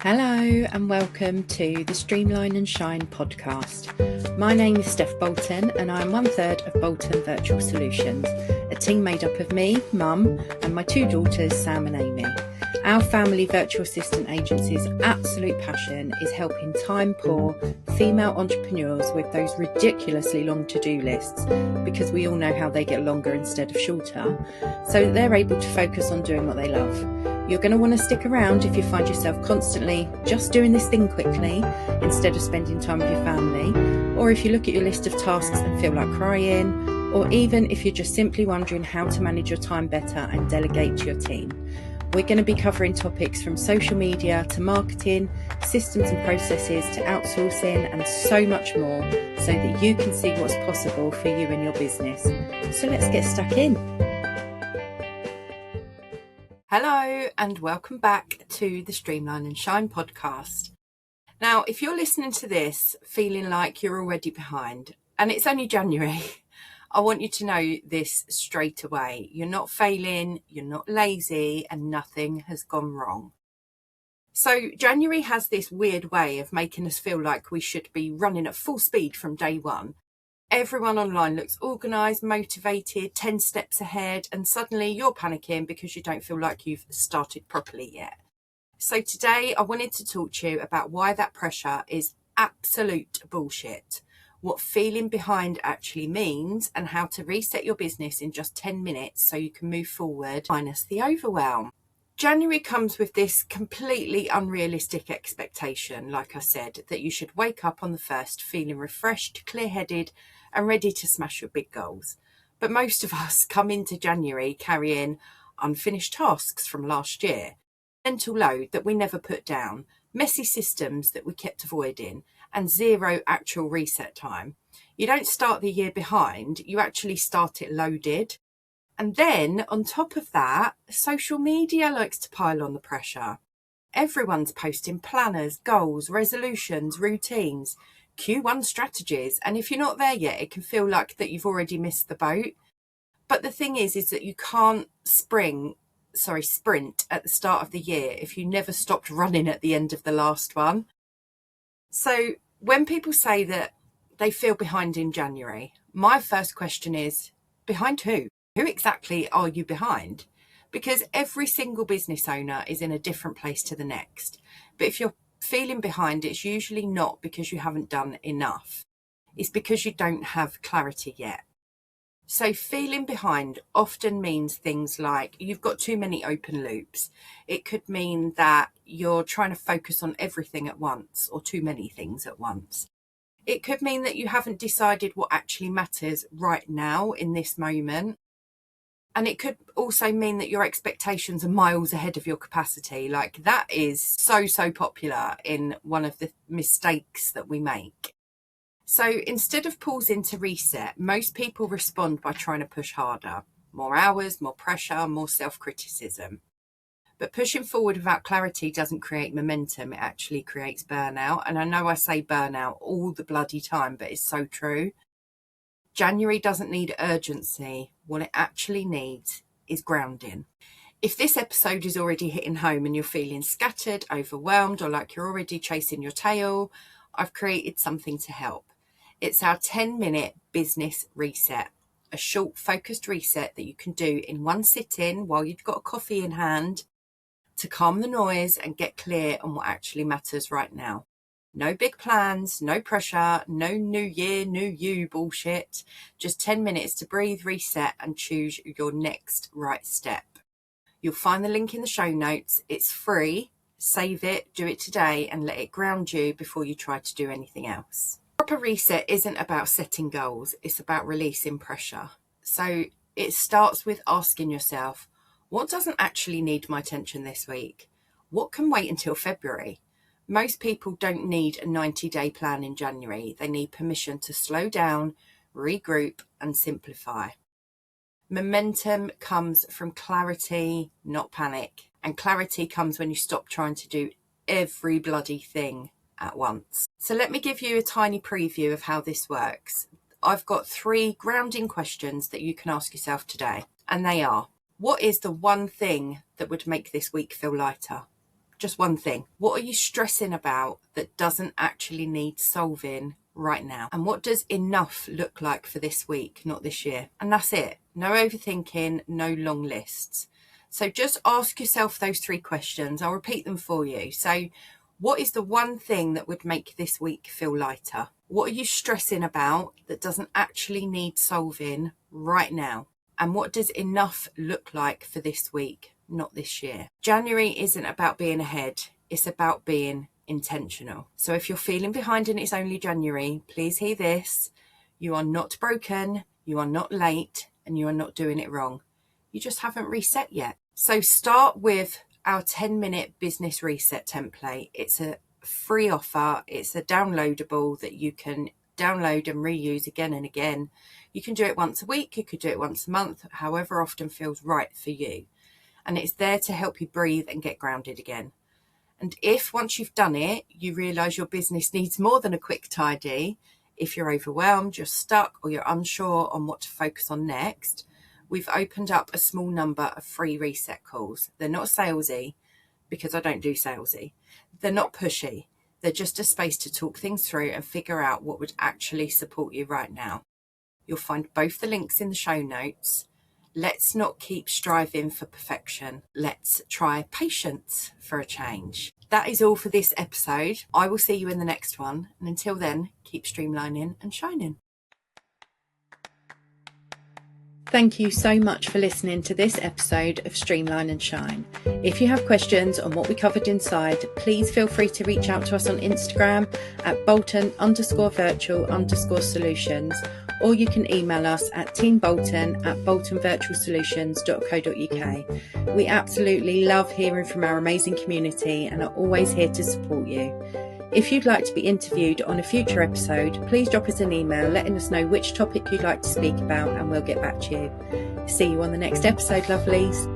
Hello and welcome to the Streamline and Shine podcast. My name is Steff Bolton and I am 1/3 of Bolton Virtual Solutions, a team made up of me, Mum, and my two daughters, Sam and Amy. Our family virtual assistant agency's absolute passion is helping time-poor female entrepreneurs with those ridiculously long to-do lists, because we all know how they get longer instead of shorter, so that they're able to focus on doing what they love. You're going to want to stick around if you find yourself constantly just doing this thing quickly instead of spending time with your family, or if you look at your list of tasks and feel like crying, or even if you're just simply wondering how to manage your time better and delegate to your team. We're going to be covering topics from social media to marketing, systems and processes to outsourcing, and so much more, so that you can see what's possible for you and your business. So let's get stuck in. Hello and welcome back to the Streamline and Shine podcast. Now, if you're listening to this feeling like you're already behind, and it's only January, I want you to know this straight away. You're not failing, you're not lazy, and nothing has gone wrong. So January has this weird way of making us feel like we should be running at full speed from day one. Everyone online looks organised, motivated, 10 steps ahead, and suddenly you're panicking because you don't feel like you've started properly yet. So today I wanted to talk to you about why that pressure is absolute bullshit, what feeling behind actually means, and how to reset your business in just 10 minutes so you can move forward minus the overwhelm. January comes with this completely unrealistic expectation, like I said, that you should wake up on the 1st feeling refreshed, clear-headed and ready to smash your big goals. But most of us come into January carrying unfinished tasks from last year, mental load that we never put down, messy systems that we kept avoiding, and zero actual reset time. You don't start the year behind, you actually start it loaded. And then on top of that, social media likes to pile on the pressure. Everyone's posting planners, goals, resolutions, routines, Q1 strategies. And if you're not there yet, it can feel like that you've already missed the boat. But the thing is that you can't sprint at the start of the year if you never stopped running at the end of the last one. So when people say that they feel behind in January, my first question is, behind who? Who exactly are you behind? Because every single business owner is in a different place to the next. But if you're feeling behind, it's usually not because you haven't done enough. It's because you don't have clarity yet. So feeling behind often means things like you've got too many open loops. It could mean that you're trying to focus on everything at once or too many things at once. It could mean that you haven't decided what actually matters right now in this moment. And it could also mean that your expectations are miles ahead of your capacity. Like that is so popular in one of the mistakes that we make. So instead of pausing to reset, most people respond by trying to push harder. More hours, more pressure, more self-criticism. But pushing forward without clarity doesn't create momentum. It actually creates burnout. And I know I say burnout all the bloody time, but it's so true. January doesn't need urgency. What it actually needs is grounding. If this episode is already hitting home and you're feeling scattered, overwhelmed, or like you're already chasing your tail, I've created something to help. It's our 10-minute business reset, a short focused reset that you can do in one sitting while you've got a coffee in hand to calm the noise and get clear on what actually matters right now. No big plans, no pressure, no new year, new you bullshit. Just 10 minutes to breathe, reset, and choose your next right step. You'll find the link in the show notes. It's free. Save it, do it today, and let it ground you before you try to do anything else. Proper reset isn't about setting goals. It's about releasing pressure. So it starts with asking yourself, what doesn't actually need my attention this week? What can wait until February? Most people don't need a 90-day plan in January. They need permission to slow down, regroup, and simplify. Momentum comes from clarity, not panic. And clarity comes when you stop trying to do every bloody thing at once. So let me give you a tiny preview of how this works. I've got 3 grounding questions that you can ask yourself today. And they are, what is the one thing that would make this week feel lighter? Just one thing. What are you stressing about that doesn't actually need solving right now? And what does enough look like for this week, not this year? And that's it. No overthinking, no long lists. So just ask yourself those 3 questions. I'll repeat them for you. So what is the one thing that would make this week feel lighter? What are you stressing about that doesn't actually need solving right now? And what does enough look like for this week, not this year? January isn't about being ahead. It's about being intentional. So if you're feeling behind and it's only January, please hear this. You are not broken. You are not late, and you are not doing it wrong. You just haven't reset yet. So start with our 10-minute business reset template. It's a free offer. It's a downloadable that you can download and reuse again and again. You can do it once a week. You could do it once a month, however often feels right for you. And it's there to help you breathe and get grounded again. And if once you've done it, you realise your business needs more than a quick tidy, if you're overwhelmed, you're stuck, or you're unsure on what to focus on next, we've opened up a small number of free reset calls. They're not salesy, because I don't do salesy. They're not pushy. They're just a space to talk things through and figure out what would actually support you right now. You'll find both the links in the show notes. Let's not keep striving for perfection. Let's try patience for a change. That is all for this episode. I will see you in the next one. And until then, keep streamlining and shining. Thank you so much for listening to this episode of Streamline and Shine. If you have questions on what we covered inside, please feel free to reach out to us on Instagram at Bolton_virtual_solutions, or you can email us at teambolton@boltonvirtualsolutions.co.uk. We absolutely love hearing from our amazing community and are always here to support you. If you'd like to be interviewed on a future episode, please drop us an email letting us know which topic you'd like to speak about, and we'll get back to you. See you on the next episode, lovelies.